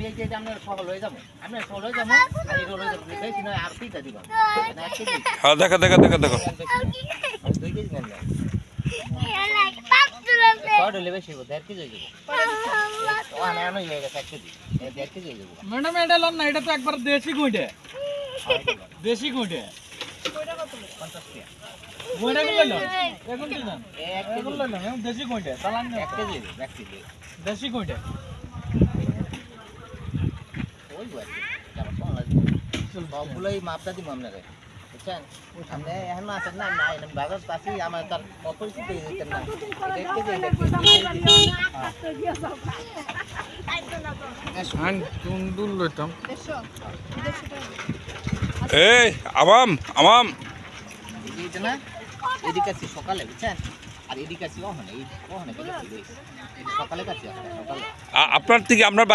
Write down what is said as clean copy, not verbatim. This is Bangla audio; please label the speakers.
Speaker 1: আমি এই যে আপনার সকাল হয়ে যাবো আপনার সকাল হয়ে যাবো আর এই রোল হয়ে যাবো বেশি নয় আর পিতা দিব
Speaker 2: হ্যাঁ দেখো দেখো দেখো দেখো
Speaker 1: 2 কেজি নেন না কত হলে বেশি হবে 1.5 কেজি হয়ে যাবো ও না না হয়ে গেছে 1 কেজি 1.5 কেজি হয়ে যাবো
Speaker 3: ম্যাডাম এটা লন না এটা তো একবার দেশি গুঁড়ে দেশি গুঁড়ে
Speaker 1: 50 টাকা
Speaker 3: গুঁড়ে গুলো লন এখন কি জান
Speaker 1: 1 কেজি
Speaker 3: গুলো লন এখন দেশি গুঁড়ে চালান না
Speaker 1: 1 কেজি 1 কেজি
Speaker 3: দেশি গুঁড়ে
Speaker 1: ওই বাস যারা কোন লাগে সবগুলাই মাপটা দিব আপনারে বুঝছেন আপনি এখন আছেন না না এরকম বাজার পাশে আমার তার অপরিচিত দিতেন না 1 কেজি
Speaker 3: আন তুন্দুল লইতাম
Speaker 2: এই আমাম আমাম
Speaker 1: এই না এদিকে আছে সকালে বুঝছেন আর এদিকে আছে ওখানে এই ওখানে সকালে কাছে সকালে
Speaker 2: আপনার থেকে আপনার